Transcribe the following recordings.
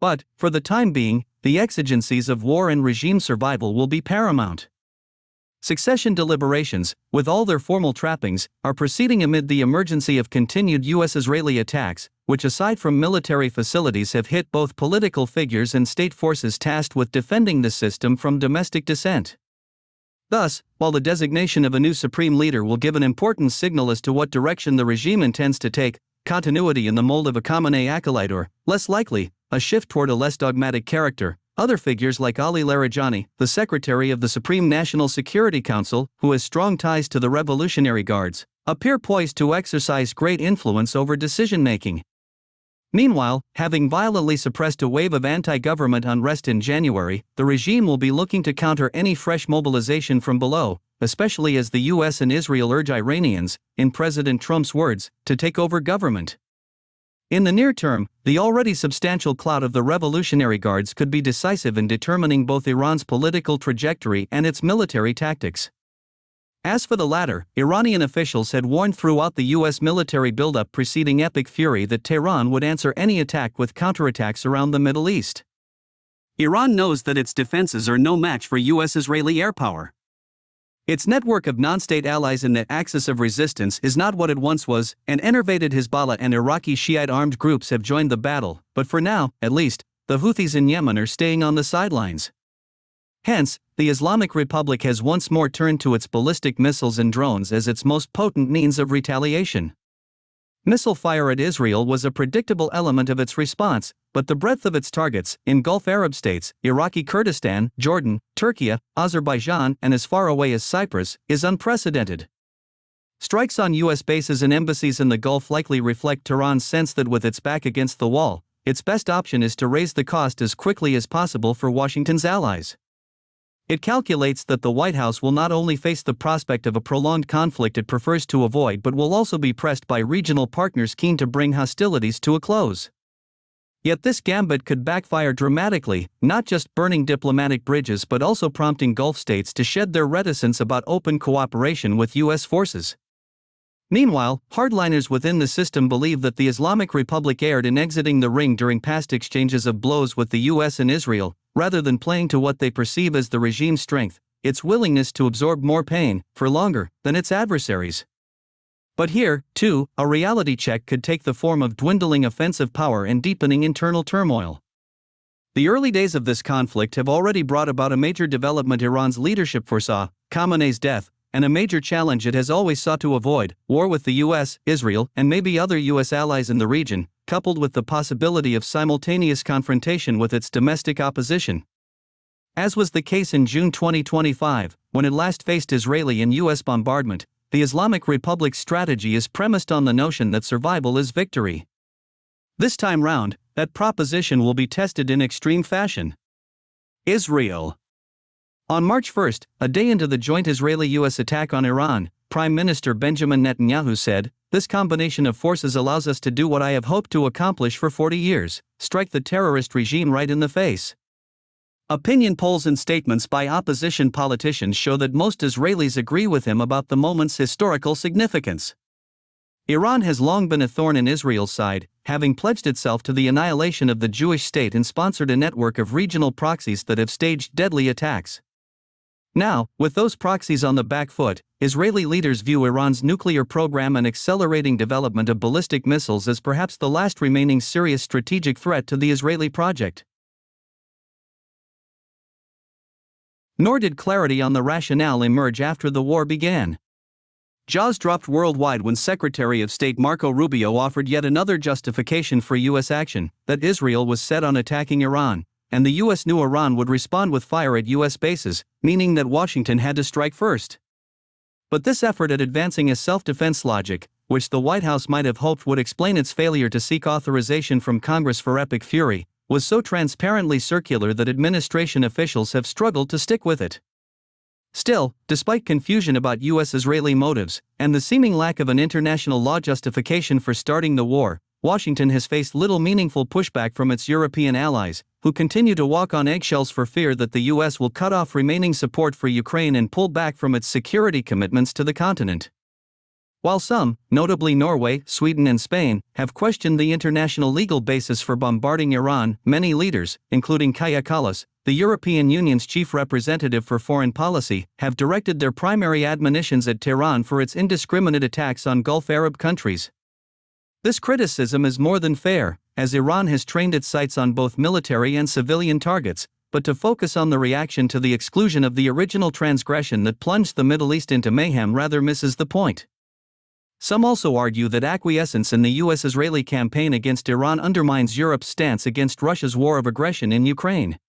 But, for the time being, the exigencies of war and regime survival will be paramount. Succession deliberations, with all their formal trappings, are proceeding amid the emergency of continued U.S.-Israeli attacks, which aside from military facilities have hit both political figures and state forces tasked with defending the system from domestic dissent. Thus, while the designation of a new supreme leader will give an important signal as to what direction the regime intends to take, continuity in the mold of a Khamenei acolyte or, less likely, a shift toward a less dogmatic character, other figures like Ali Larijani, the Secretary of the Supreme National Security Council, who has strong ties to the Revolutionary Guards, appear poised to exercise great influence over decision-making. Meanwhile, having violently suppressed a wave of anti-government unrest in January, the regime will be looking to counter any fresh mobilization from below, especially as the US and Israel urge Iranians, in President Trump's words, to take over government. In the near term, the already substantial clout of the Revolutionary Guards could be decisive in determining both Iran's political trajectory and its military tactics. As for the latter, Iranian officials had warned throughout the U.S. military buildup preceding Epic Fury that Tehran would answer any attack with counterattacks around the Middle East. Iran knows that its defenses are no match for U.S.-Israeli air power. Its network of non-state allies in the axis of resistance is not what it once was, and enervated Hezbollah and Iraqi Shiite armed groups have joined the battle, but for now, at least, the Houthis in Yemen are staying on the sidelines. Hence, the Islamic Republic has once more turned to its ballistic missiles and drones as its most potent means of retaliation. Missile fire at Israel was a predictable element of its response, but the breadth of its targets, in Gulf Arab states, Iraqi Kurdistan, Jordan, Turkey, Azerbaijan, and as far away as Cyprus, is unprecedented. Strikes on U.S. bases and embassies in the Gulf likely reflect Tehran's sense that with its back against the wall, its best option is to raise the cost as quickly as possible for Washington's allies. It calculates that the White House will not only face the prospect of a prolonged conflict it prefers to avoid but will also be pressed by regional partners keen to bring hostilities to a close. Yet this gambit could backfire dramatically, not just burning diplomatic bridges but also prompting Gulf states to shed their reticence about open cooperation with U.S. forces. Meanwhile, hardliners within the system believe that the Islamic Republic erred in exiting the ring during past exchanges of blows with the U.S. and Israel, rather than playing to what they perceive as the regime's strength, its willingness to absorb more pain, for longer, than its adversaries. But here, too, a reality check could take the form of dwindling offensive power and deepening internal turmoil. The early days of this conflict have already brought about a major development Iran's leadership foresaw, Khamenei's death, and a major challenge it has always sought to avoid, war with the US, Israel, and maybe other US allies in the region, coupled with the possibility of simultaneous confrontation with its domestic opposition. As was the case in June 2025, when it last faced Israeli and US bombardment, the Islamic Republic's strategy is premised on the notion that survival is victory. This time round, that proposition will be tested in extreme fashion. Israel. On March 1, a day into the joint Israeli-US attack on Iran, Prime Minister Benjamin Netanyahu said, "This combination of forces allows us to do what I have hoped to accomplish for 40 years, strike the terrorist regime right in the face." Opinion polls and statements by opposition politicians show that most Israelis agree with him about the moment's historical significance. Iran has long been a thorn in Israel's side, having pledged itself to the annihilation of the Jewish state and sponsored a network of regional proxies that have staged deadly attacks. Now, with those proxies on the back foot, Israeli leaders view Iran's nuclear program and accelerating development of ballistic missiles as perhaps the last remaining serious strategic threat to the Israeli project. Nor did clarity on the rationale emerge after the war began. Jaws dropped worldwide when Secretary of State Marco Rubio offered yet another justification for U.S. action, that Israel was set on attacking Iran, and the U.S. knew Iran would respond with fire at U.S. bases, meaning that Washington had to strike first. But this effort at advancing a self-defense logic, which the White House might have hoped would explain its failure to seek authorization from Congress for Epic Fury, was so transparently circular that administration officials have struggled to stick with it. Still, despite confusion about U.S.-Israeli motives, and the seeming lack of an international law justification for starting the war, Washington has faced little meaningful pushback from its European allies, who continue to walk on eggshells for fear that the U.S. will cut off remaining support for Ukraine and pull back from its security commitments to the continent. While some, notably Norway, Sweden and Spain, have questioned the international legal basis for bombarding Iran, many leaders, including Kaja Kallas, the European Union's chief representative for foreign policy, have directed their primary admonitions at Tehran for its indiscriminate attacks on Gulf Arab countries. This criticism is more than fair, as Iran has trained its sights on both military and civilian targets, but to focus on the reaction to the exclusion of the original transgression that plunged the Middle East into mayhem rather misses the point. Some also argue that acquiescence in the US-Israeli campaign against Iran undermines Europe's stance against Russia's war of aggression in Ukraine.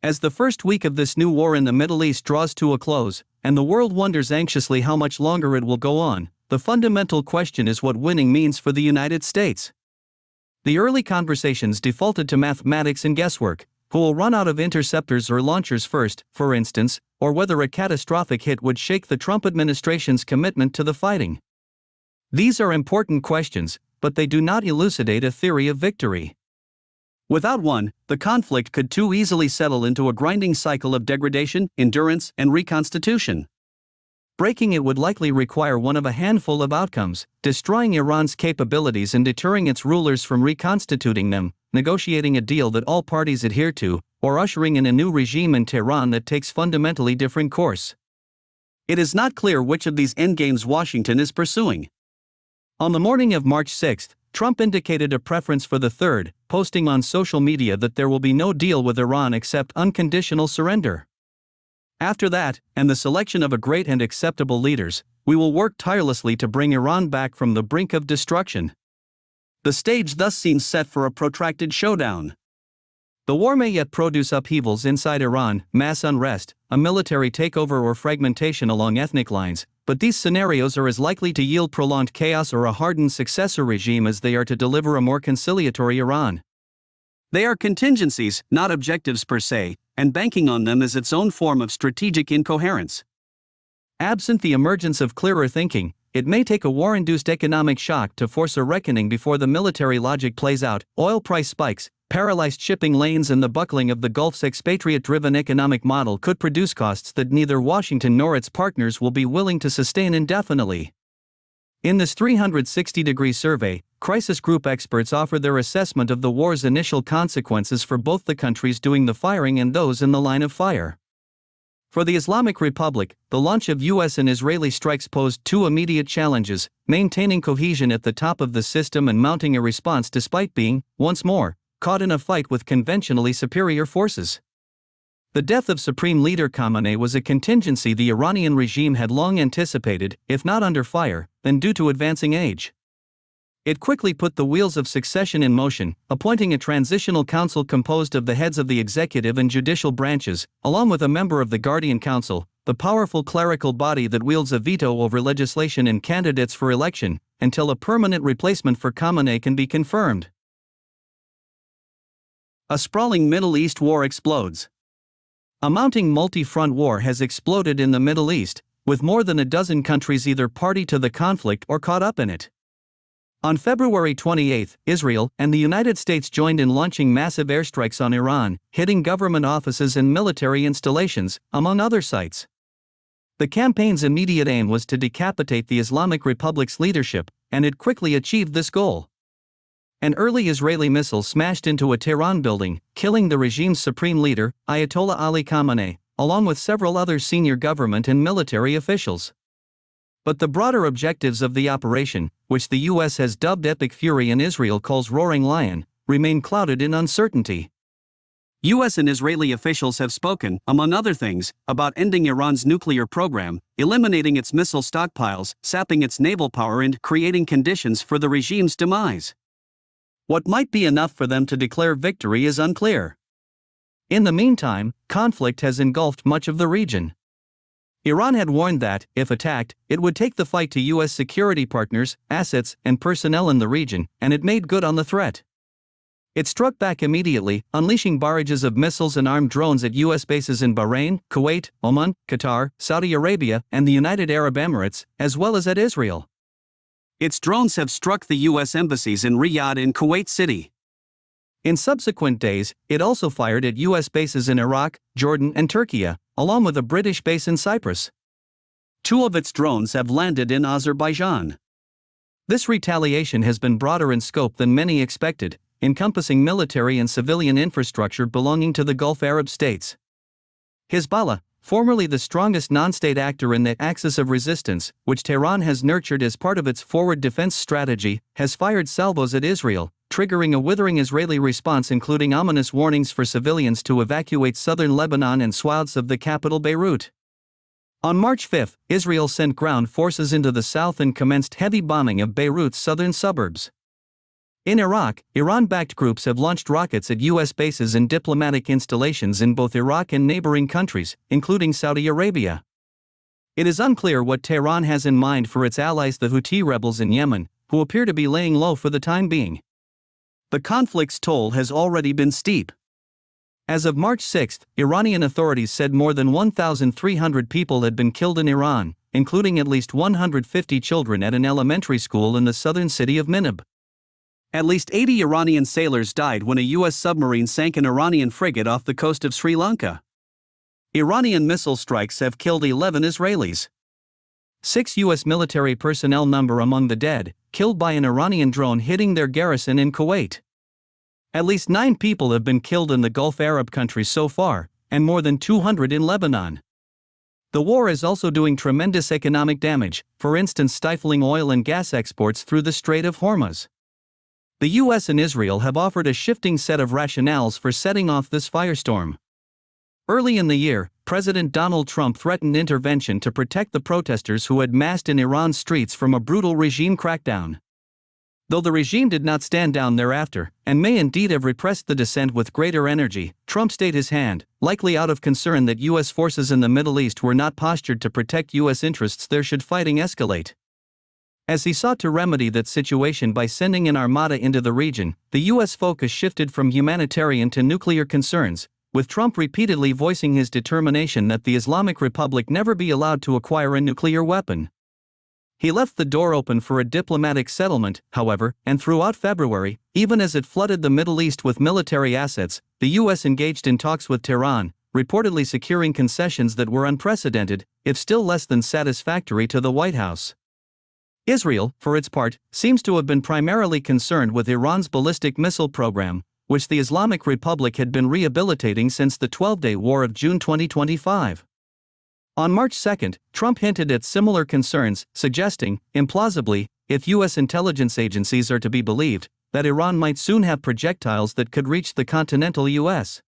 As the first week of this new war in the Middle East draws to a close, and the world wonders anxiously how much longer it will go on, the fundamental question is what winning means for the United States. The early conversations defaulted to mathematics and guesswork: who will run out of interceptors or launchers first, for instance, or whether a catastrophic hit would shake the Trump administration's commitment to the fighting. These are important questions, but they do not elucidate a theory of victory. Without one, the conflict could too easily settle into a grinding cycle of degradation, endurance, and reconstitution. Breaking it would likely require one of a handful of outcomes: destroying Iran's capabilities and deterring its rulers from reconstituting them, negotiating a deal that all parties adhere to, or ushering in a new regime in Tehran that takes fundamentally different course. It is not clear which of these endgames Washington is pursuing. On the morning of March 6, Trump indicated a preference for the third, posting on social media that there will be no deal with Iran except unconditional surrender. After that, and the selection of a great and acceptable leaders, we will work tirelessly to bring Iran back from the brink of destruction. The stage thus seems set for a protracted showdown. The war may yet produce upheavals inside Iran, mass unrest, a military takeover or fragmentation along ethnic lines, but these scenarios are as likely to yield prolonged chaos or a hardened successor regime as they are to deliver a more conciliatory Iran. They are contingencies, not objectives per se, and banking on them is its own form of strategic incoherence. Absent the emergence of clearer thinking, it may take a war-induced economic shock to force a reckoning before the military logic plays out: oil price spikes, paralyzed shipping lanes, and the buckling of the Gulf's expatriate-driven economic model could produce costs that neither Washington nor its partners will be willing to sustain indefinitely. In this 360-degree survey, crisis group experts offer their assessment of the war's initial consequences for both the countries doing the firing and those in the line of fire. For the Islamic Republic, the launch of US and Israeli strikes posed two immediate challenges: maintaining cohesion at the top of the system and mounting a response despite being, once more, caught in a fight with conventionally superior forces. The death of Supreme Leader Khamenei was a contingency the Iranian regime had long anticipated, if not under fire, then due to advancing age. It quickly put the wheels of succession in motion, appointing a transitional council composed of the heads of the executive and judicial branches, along with a member of the Guardian Council, the powerful clerical body that wields a veto over legislation and candidates for election, until a permanent replacement for Khamenei can be confirmed. A sprawling Middle East war explodes. A mounting multi-front war has exploded in the Middle East, with more than a dozen countries either party to the conflict or caught up in it. On February 28, Israel and the United States joined in launching massive airstrikes on Iran, hitting government offices and military installations, among other sites. The campaign's immediate aim was to decapitate the Islamic Republic's leadership, and it quickly achieved this goal. An early Israeli missile smashed into a Tehran building, killing the regime's supreme leader, Ayatollah Ali Khamenei, along with several other senior government and military officials. But the broader objectives of the operation, which the US has dubbed Epic Fury and Israel calls Roaring Lion, remain clouded in uncertainty. US and Israeli officials have spoken, among other things, about ending Iran's nuclear program, eliminating its missile stockpiles, sapping its naval power, and creating conditions for the regime's demise. What might be enough for them to declare victory is unclear. In the meantime, conflict has engulfed much of the region. Iran had warned that, if attacked, it would take the fight to US security partners, assets, and personnel in the region, and it made good on the threat. It struck back immediately, unleashing barrages of missiles and armed drones at US bases in Bahrain, Kuwait, Oman, Qatar, Saudi Arabia, and the United Arab Emirates, as well as at Israel. Its drones have struck the US embassies in Riyadh and Kuwait City. In subsequent days, it also fired at US bases in Iraq, Jordan, and Turkey, along with a British base in Cyprus. 2 of its drones have landed in Azerbaijan. This retaliation has been broader in scope than many expected, encompassing military and civilian infrastructure belonging to the Gulf Arab states. Hezbollah, formerly the strongest non-state actor in the axis of resistance, which Tehran has nurtured as part of its forward defense strategy, has fired salvos at Israel, triggering a withering Israeli response including ominous warnings for civilians to evacuate southern Lebanon and swaths of the capital Beirut. On March 5, Israel sent ground forces into the south and commenced heavy bombing of Beirut's southern suburbs. In Iraq, Iran-backed groups have launched rockets at U.S. bases and diplomatic installations in both Iraq and neighboring countries, including Saudi Arabia. It is unclear what Tehran has in mind for its allies, the Houthi rebels in Yemen, who appear to be laying low for the time being. The conflict's toll has already been steep. As of March 6, Iranian authorities said more than 1,300 people had been killed in Iran, including at least 150 children at an elementary school in the southern city of Minab. At least 80 Iranian sailors died when a U.S. submarine sank an Iranian frigate off the coast of Sri Lanka. Iranian missile strikes have killed 11 Israelis. 6 U.S. military personnel number among the dead, killed by an Iranian drone hitting their garrison in Kuwait. At least 9 people have been killed in the Gulf Arab countries so far, and more than 200 in Lebanon. The war is also doing tremendous economic damage, for instance stifling oil and gas exports through the Strait of Hormuz. The U.S. and Israel have offered a shifting set of rationales for setting off this firestorm. Early in the year, President Donald Trump threatened intervention to protect the protesters who had massed in Iran's streets from a brutal regime crackdown. Though the regime did not stand down thereafter, and may indeed have repressed the dissent with greater energy, Trump stayed his hand, likely out of concern that U.S. forces in the Middle East were not postured to protect U.S. interests there should fighting escalate. As he sought to remedy that situation by sending an armada into the region, the U.S. focus shifted from humanitarian to nuclear concerns, with Trump repeatedly voicing his determination that the Islamic Republic never be allowed to acquire a nuclear weapon. He left the door open for a diplomatic settlement, however, and throughout February, even as it flooded the Middle East with military assets, the U.S. engaged in talks with Tehran, reportedly securing concessions that were unprecedented, if still less than satisfactory to the White House. Israel, for its part, seems to have been primarily concerned with Iran's ballistic missile program, which the Islamic Republic had been rehabilitating since the 12-day war of June 2025. On March 2, Trump hinted at similar concerns, suggesting, implausibly, if U.S. intelligence agencies are to be believed, that Iran might soon have projectiles that could reach the continental U.S.